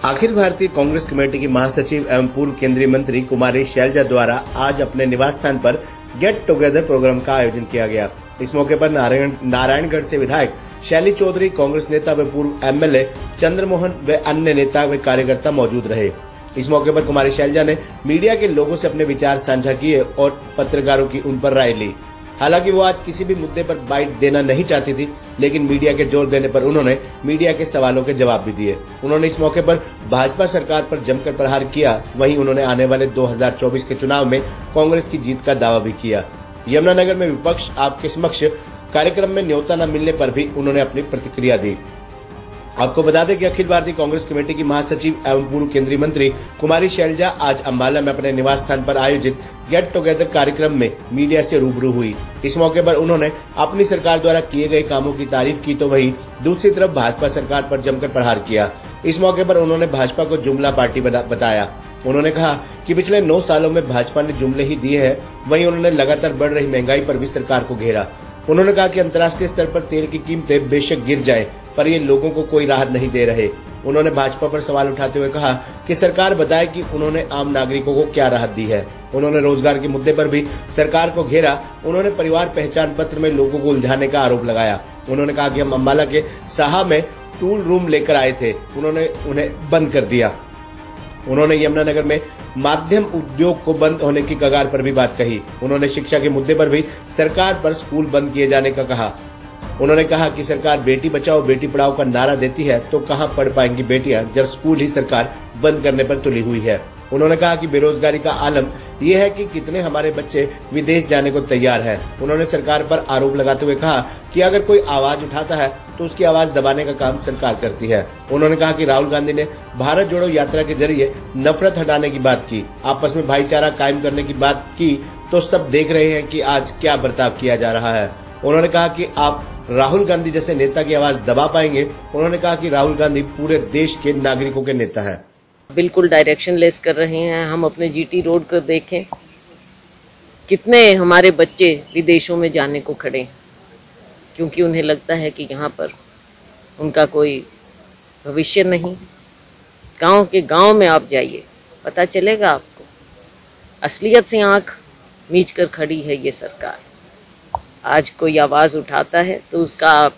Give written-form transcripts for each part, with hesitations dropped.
Akhil Bharatiya Congress committee की महासचिव एवं पूर्व केंद्रीय मंत्री कुमारी शैलजा द्वारा आज अपने निवास स्थान पर गेट टुगेदर प्रोग्राम का आयोजन किया गया। इस मौके पर नारायणगढ़ से विधायक शैली चौधरी, कांग्रेस नेता व पूर्व एमएलए चंद्रमोहन व अन्य नेता व कार्यकर्ता मौजूद रहे। इस मौके पर कुमारी शैलजा ने मीडिया के लोगों से अपने विचार साझा किए और पत्रकारों की उन पर राय ली। हालांकि वो आज किसी भी मुद्दे पर बाइट देना नहीं चाहती थी, लेकिन मीडिया के जोर देने पर उन्होंने मीडिया के सवालों के जवाब भी दिए। उन्होंने इस मौके पर भाजपा सरकार पर जमकर प्रहार किया। वहीं उन्होंने आने वाले 2024 के चुनाव में कांग्रेस की जीत का दावा भी किया। यमुनानगर में विपक्ष आपके समक्ष कार्यक्रम में न्योता न मिलने पर भी उन्होंने अपनी प्रतिक्रिया दी। आपको बता दें कि अखिल भारतीय कांग्रेस कमेटी की महासचिव एवं पूर्व केंद्रीय मंत्री कुमारी शैलजा आज अंबाला में अपने निवास स्थान पर आयोजित गेट टुगेदर कार्यक्रम में मीडिया से रूबरू हुई। इस मौके पर उन्होंने अपनी सरकार द्वारा किए गए कामों की तारीफ की, तो वहीं दूसरी तरफ भाजपा सरकार पर जमकर प्रहार किया। इस मौके पर उन्होंने भाजपा को जुमला पार्टी बताया। उन्होंने कहा कि पिछले 9 सालों में भाजपा ने जुमले ही दिए हैं। वहीं उन्होंने लगातार बढ़ रही महंगाई पर भी सरकार को घेरा। उन्होंने कहा कि अंतर्राष्ट्रीय स्तर पर तेल की कीमतें बेशक गिर जाए, पर ये लोगों को कोई राहत नहीं दे रहे। उन्होंने भाजपा पर सवाल उठाते हुए कहा कि सरकार बताए कि उन्होंने आम नागरिकों को क्या राहत दी है। उन्होंने रोजगार के मुद्दे पर भी सरकार को घेरा। उन्होंने परिवार पहचान पत्र में लोगों को उलझाने का आरोप लगाया। उन्होंने कहा कि हम अम्बाला के साहा में टूल रूम लेकर आए थे, उन्होंने उन्हें बंद कर दिया। उन्होंने यमुनानगर में माध्यम उद्योग को बंद होने की कगार पर भी बात कही। उन्होंने शिक्षा के मुद्दे पर भी सरकार पर स्कूल बंद किए जाने का कहा। उन्होंने कहा कि सरकार बेटी बचाओ बेटी पढ़ाओ का नारा देती है, तो कहां पढ़ पाएंगी बेटियां जब स्कूल ही सरकार बंद करने पर तुली हुई है। उन्होंने कहा कि बेरोजगारी का आलम यह है कि कितने हमारे बच्चे विदेश जाने को तैयार हैं। उन्होंने सरकार पर आरोप लगाते हुए कहा कि अगर कोई आवाज उठाता है तो उसकी आवाज दबाने का काम सरकार करती है। उन्होंने कहा कि राहुल गांधी ने भारत जोड़ो यात्रा के जरिए नफरत हटाने की बात की, आपस में भाईचारा कायम करने की बात की, तो सब देख रहे हैं कि आज क्या बर्ताव किया जा रहा है। उन्होंने कहा कि आप राहुल गांधी जैसे नेता की आवाज दबा पाएंगे। उन्होंने कहा कि राहुल गांधी पूरे देश के नागरिकों के नेता है। बिल्कुल डायरेक्शन लेस कर रहे हैं। हम अपने जीटी रोड को देखें, कितने हमारे बच्चे विदेशों में जाने को खड़े हैं, क्योंकि उन्हें लगता है कि यहाँ पर उनका कोई भविष्य नहीं। गांव के गांव में आप जाइए, पता चलेगा आपको, असलियत से आंख मीच कर खड़ी है ये सरकार। आज कोई आवाज़ उठाता है तो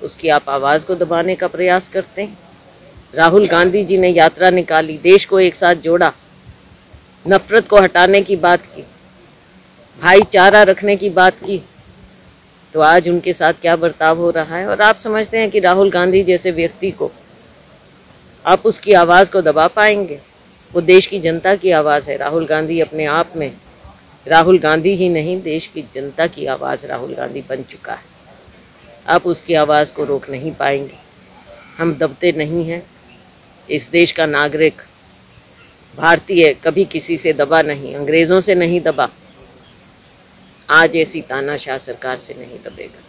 उसकी आप आवाज़ को दबाने का प्रयास करते हैं। राहुल गांधी जी ने यात्रा निकाली, देश को एक साथ जोड़ा, नफरत को हटाने की बात की, भाईचारा रखने की बात की, तो आज उनके साथ क्या बर्ताव हो रहा है। और आप समझते हैं कि राहुल गांधी जैसे व्यक्ति को आप उसकी आवाज़ को दबा पाएंगे? वो देश की जनता की आवाज़ है। राहुल गांधी अपने आप में राहुल गांधी ही नहीं, देश की जनता की आवाज़ राहुल गांधी बन चुका है। आप उसकी आवाज़ को रोक नहीं पाएंगे। हम दबते नहीं हैं। इस देश का नागरिक भारतीय कभी किसी से दबा नहीं, अंग्रेज़ों से नहीं दबा, आज ऐसी तानाशाह सरकार से नहीं दबेगा।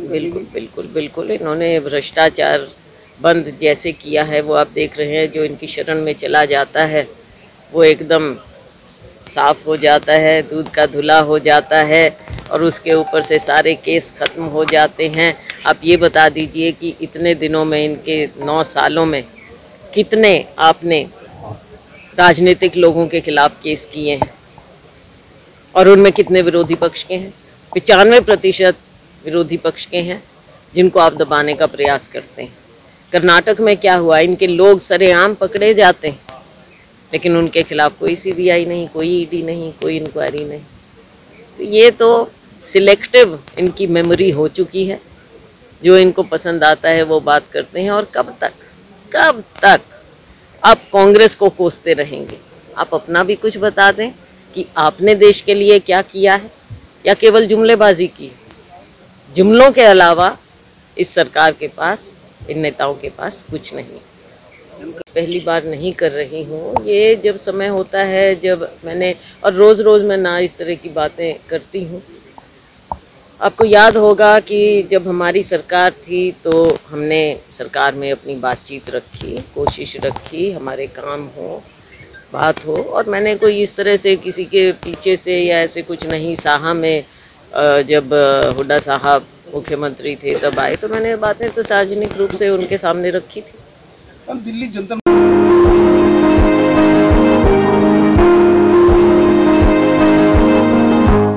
बिल्कुल बिल्कुल बिल्कुल इन्होंने भ्रष्टाचार बंद जैसे किया है, वो आप देख रहे हैं। जो इनकी शरण में चला जाता है वो एकदम साफ हो जाता है, दूध का धुला हो जाता है, और उसके ऊपर से सारे केस ख़त्म हो जाते हैं। आप ये बता दीजिए कि इतने दिनों में, इनके 9 सालों में, कितने आपने राजनीतिक लोगों के खिलाफ केस किए हैं, और उनमें कितने विरोधी पक्ष के हैं? 95% विरोधी पक्ष के हैं जिनको आप दबाने का प्रयास करते हैं। कर्नाटक में क्या हुआ? इनके लोग सरेआम पकड़े जाते हैं, लेकिन उनके खिलाफ कोई सीबीआई नहीं, कोई ईडी नहीं, कोई इंक्वायरी नहीं। तो ये तो सिलेक्टिव इनकी मेमोरी हो चुकी है। जो इनको पसंद आता है वो बात करते हैं। और कब तक आप कांग्रेस को कोसते रहेंगे? आप अपना भी कुछ बता दें कि आपने देश के लिए क्या किया है, या केवल जुमलेबाजी की? जुमलों के अलावा इस सरकार के पास, इन नेताओं के पास कुछ नहीं। पहली बार नहीं कर रही हूँ। ये जब समय होता है, जब मैंने, और रोज़ मैं ना इस तरह की बातें करती हूँ। आपको याद होगा कि जब हमारी सरकार थी तो हमने सरकार में अपनी बातचीत रखी, कोशिश रखी, हमारे काम हो, बात हो, और मैंने कोई इस तरह से किसी के पीछे से या ऐसे कुछ नहीं। साहा में जब हुड्डा साहब मुख्यमंत्री थे तब आए, तो मैंने बातें तो सार्वजनिक रूप से उनके सामने रखी थी। हम दिल्ली जनता